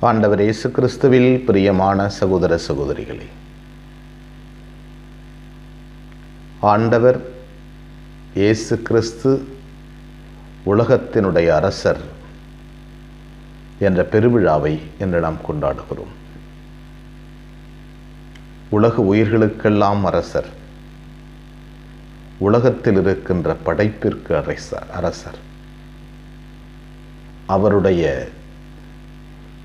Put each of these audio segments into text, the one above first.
ஆண்டவர் இயேசு கிறிஸ்துவில் பிரியமான சகோதர சகோதரிகளே, ஆண்டவர் இயேசு கிறிஸ்து உலகத்தினுடைய அரசர் என்ற பெருவிழாவை இன்று நாம் கொண்டாடுகிறோம். உலக உயிர்களுக்கெல்லாம் அரசர், உலகத்தில் இருக்கின்ற படைப்பிற்கு அரசர். அவருடைய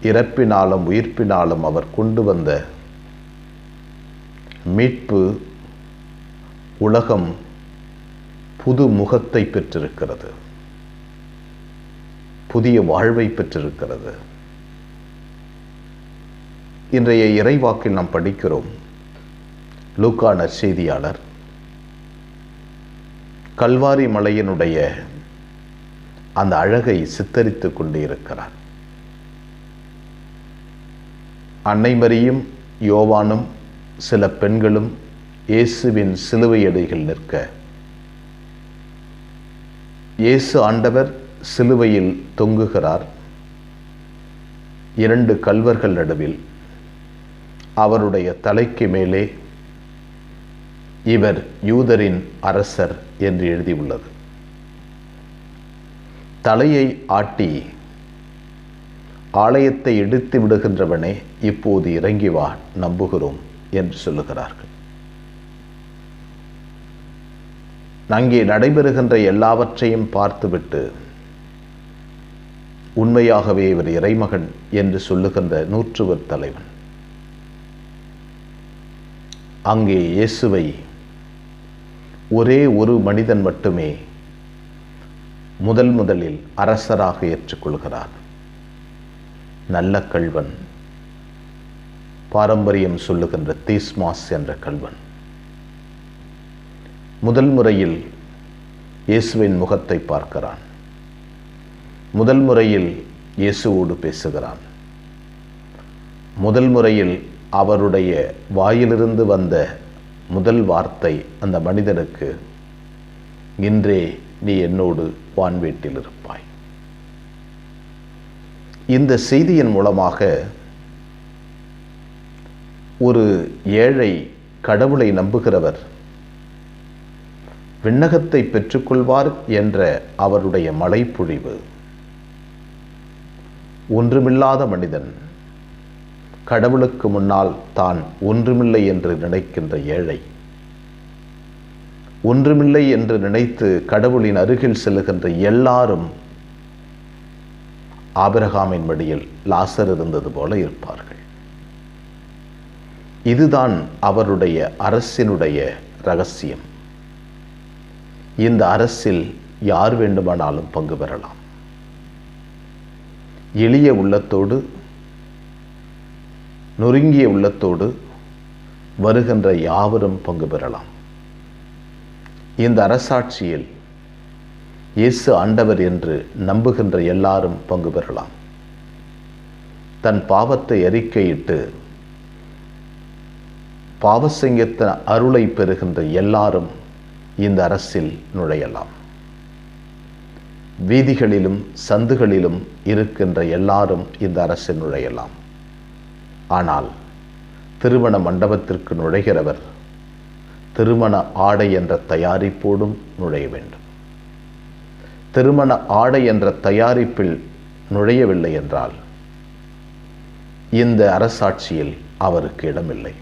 இறப்பினாலும் உயிர்ப்பினாலும் அவர் கொண்டு வந்த மீட்பு உலகம் புது முகத்தை பெற்றிருக்கிறது, புதிய வாழ்வை பெற்றிருக்கிறது. இன்றைய இறைவாக்கில் நாம் படிக்கிறோம், லூக்கா நற்செய்தியாளர் கல்வாரி மலையினுடைய அந்த அழகை சித்தரித்துக் கொண்டே இருக்கிறார். அன்னை மரியும் யோவானும் சில பெண்களும் இயேசுவின் சிலுவை அடியில் நிற்க, இயேசு ஆண்டவர் சிலுவையில் தொங்குகிறார். இரண்டு கல்வர்கள் நடுவில் அவருடைய தலைக்கு மேலே இவர் யூதரின் அரசர் என்று எழுதியுள்ளது. தலையை ஆட்டி ஆலயத்தை இடித்து விடுகின்றவனே, இப்போது இறங்கி வா, நம்புகிறோம் என்று சொல்லுகிறார்கள். அங்கே நடைபெறுகின்ற எல்லாவற்றையும் பார்த்துவிட்டு உண்மையாகவே இவர் இறைமகன் என்று சொல்லுகின்ற நூற்றுவர் தலைவன் அங்கே இயேசுவை ஒரே ஒரு மனிதன் மட்டுமே முதலில் அரசராக ஏற்றுக்கொள்கிறார். நல்ல கள்வன், பாரம்பரியம் சொல்லுகின்ற தீஸ்மாஸ் என்ற கள்வன் முதல் முறையில் இயேசுவின் முகத்தை பார்க்கிறான். முதல் முறையில் இயேசுவோடு பேசுகிறான். முதல் முறையில் அவருடைய வாயிலிருந்து வந்த முதல் வார்த்தை அந்த மனிதனுக்கு, இன்றே நீ என்னோடு வான்வீட்டில் இருப்பாய். இந்த செய்தியின் மூலமாக ஒரு ஏழை கடவுளை நம்புகிறவர் விண்ணகத்தை பெற்றுக்கொள்வார் என்ற அவருடைய மலைப்பொழிவு, ஒன்றுமில்லாத மனிதன் கடவுளுக்கு முன்னால் தான் ஒன்றுமில்லை என்று நினைக்கின்ற ஏழை, ஒன்றுமில்லை என்று நினைத்து கடவுளின் அருகில் செல்லுகின்ற எல்லாரும் ஆபிரகாமின் மடியில் லாசர் இருந்தது போல இருப்பார்கள். இதுதான் அவருடைய அரசினுடைய இரகசியம். இந்த அரசில் யார் வேண்டுமானாலும் பங்கு பெறலாம். எளிய உள்ளத்தோடு, நொறுங்கிய உள்ளத்தோடு வருகின்ற யாவரும் பங்கு பெறலாம். இந்த அரசாட்சியில் இயேசு ஆண்டவர் என்று நம்புகின்ற எல்லாரும் பங்கு பெறலாம். தன் பாவத்தை அறிக்கையிட்டு பாவசங்கத்தின் அருளை பெறுகின்ற எல்லாரும் இந்த அரசில் நுழையலாம். வீதிகளிலும் சந்துகளிலும் இருக்கின்ற எல்லாரும் இந்த அரசில் நுழையலாம். ஆனால் திருமண மண்டபத்திற்கு நுழைகிறவர் திருமண ஆடை என்ற தயாரிப்போடும் நுழைய வேண்டும். திருமண ஆடை என்ற தயாரிப்பில் நுழையவில்லை என்றால் இந்த அரசாட்சியில் அவருக்கு இடமில்லை.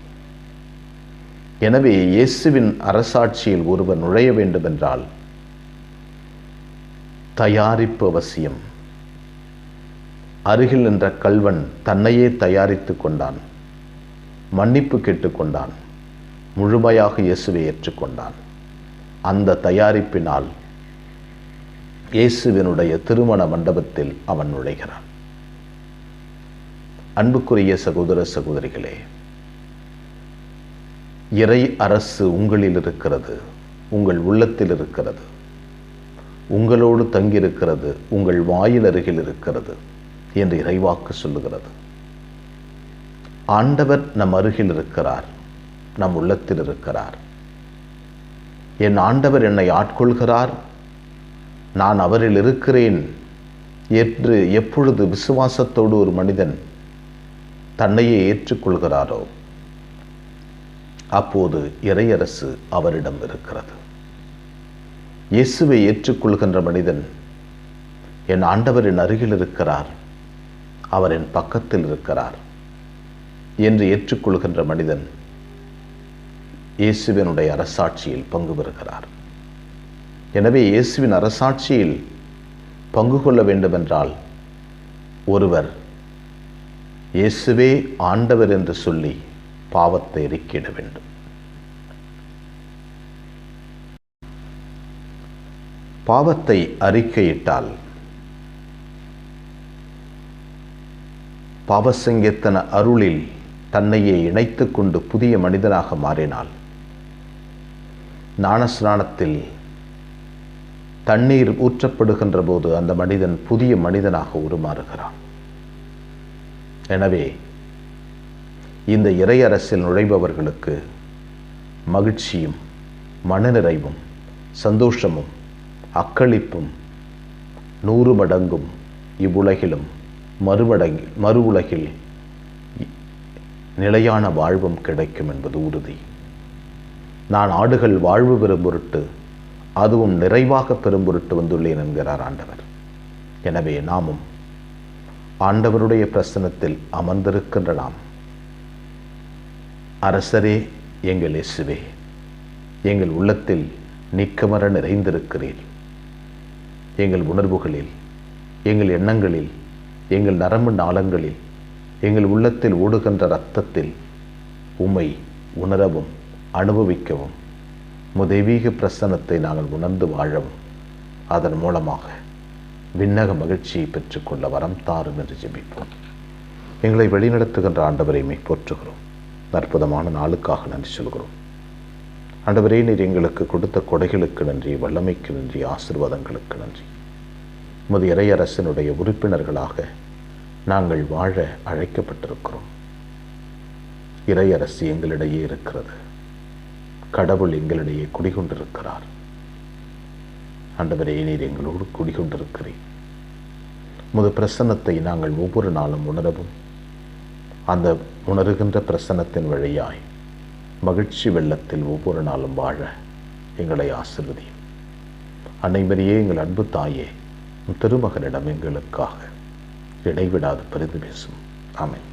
எனவே இயேசுவின் அரசாட்சியில் ஒருவர் நுழைய வேண்டும் என்றால் தயாரிப்பு அவசியம். அருகில் நின்ற கள்வன் தன்னையே தயாரித்து கொண்டான், மன்னிப்பு கேட்டுக்கொண்டான், முழுமையாக இயேசுவை ஏற்றுக்கொண்டான். அந்த தயாரிப்பினால் இயேசுவினுடைய திருமண மண்டபத்தில் அவன் நுழைகிறான். அன்புக்குரிய சகோதர சகோதரிகளே, இறை அரசு உங்களில் இருக்கிறது, உங்கள் உள்ளத்தில் இருக்கிறது, உங்களோடு தங்கியிருக்கிறது, உங்கள் வாயில் அருகில் இருக்கிறது என்று இறைவாக்கு சொல்லுகிறது. ஆண்டவர் நம் அருகில் இருக்கிறார், நம் உள்ளத்தில் இருக்கிறார். என் ஆண்டவர் என்னை ஆட்கொள்கிறார், நான் அவரில் இருக்கிறேன் என்று எப்பொழுது விசுவாசத்தோடு ஒரு மனிதன் தன்னையே ஏற்றுக்கொள்கிறாரோ அப்போது இறையரசு அவரிடம் இருக்கிறது. இயேசுவை ஏற்றுக்கொள்கின்ற மனிதன் என் ஆண்டவரின் அருகில் இருக்கிறார், அவர் என் பக்கத்தில் இருக்கிறார் என்று ஏற்றுக்கொள்கின்ற மனிதன் இயேசுவினுடைய அரசாட்சியில் பங்கு பெறுகிறார். எனவே இயேசுவின் அரசாட்சியில் பங்கு கொள்ள வேண்டுமென்றால் ஒருவர் இயேசுவே ஆண்டவர் என்று சொல்லி பாவத்தை அறிக்கையிட வேண்டும். பாவத்தை அறிக்கையிட்டால் பாவசங்கீர்த்தன அருளில் தன்னையே இணைத்துக் கொண்டு புதிய மனிதனாக மாறினால், ஞானஸ்நானத்தில் தண்ணீர் ஊற்றப்படுகின்ற போது அந்த மனிதன் புதிய மனிதனாக உருமாறுகிறான். எனவே இந்த இறையரசில் நுழைபவர்களுக்கு மகிழ்ச்சியும் மனநிறைவும் சந்தோஷமும் அக்களிப்பும் 100 மடங்கும் இவ்வுலகிலும் மறு உலகில் நிலையான வாழ்வும் கிடைக்கும் என்பது உறுதி. நான் ஆடுகள் வாழ்வு பெறும் பொருட்டு, அதுவும் நிறைவாக பெறும் பொருட்டு வந்துள்ளேன் என்கிறார் ஆண்டவர். எனவே நாமும் ஆண்டவருடைய பிரசன்னத்தில் அமர்ந்திருக்கின்ற நாம், அரசரே எங்கள் இயேசுவே, எங்கள் உள்ளத்தில் நீக்கமர நிறைந்திருக்கிறீர். எங்கள் உணர்வுகளில், எங்கள் எண்ணங்களில், எங்கள் நரம்பு நாளங்களில், எங்கள் உள்ளத்தில் ஓடுகின்ற இரத்தத்தில் உம்மை உணரவும் அனுபவிக்கவும் தெய்வீக பிரசன்னத்தை நாங்கள் உணர்ந்து வாழவும் அதன் மூலமாக விண்ணக மகிழ்ச்சியை பெற்றுக்கொள்ள வரம் தாரும் என்று ஜெபிப்போம். எங்களை வழிநடத்துகின்ற ஆண்டவரை போற்றுகிறோம். அற்புதமான நாளுக்காக நன்றி சொல்கிறோம். ஆண்டவரே, நீர் எங்களுக்கு கொடுத்த கொடைகளுக்கு நன்றி, வல்லமைக்கு நன்றி, ஆசீர்வாதங்களுக்கு நன்றி. உமது இறையரசனுடைய உறுப்பினர்களாக நாங்கள் வாழ அழைக்கப்பட்டிருக்கிறோம். இறையரசு எங்களிடையே இருக்கிறது. கடவுள் எங்களிடையே குடிகொண்டிருக்கிறார். ஆண்டவரே, நீர் எங்களோடு குடிகொண்டிருக்கிறீர். உமது பிரசன்னத்தை நாங்கள் ஒவ்வொரு நாளும் உணரவும், அந்த உணர்கின்ற பிரசன்னத்தின் வழியாய் மகிழ்ச்சி வெள்ளத்தில் ஒவ்வொரு நாளும் வாழ எங்களை ஆசீர்வதியும். அன்னைமரியே, எங்கள் அன்பு தாயே, திருமகனிடம் எங்களுக்காக இடைவிடாது பரிந்து பேசும். ஆமென்.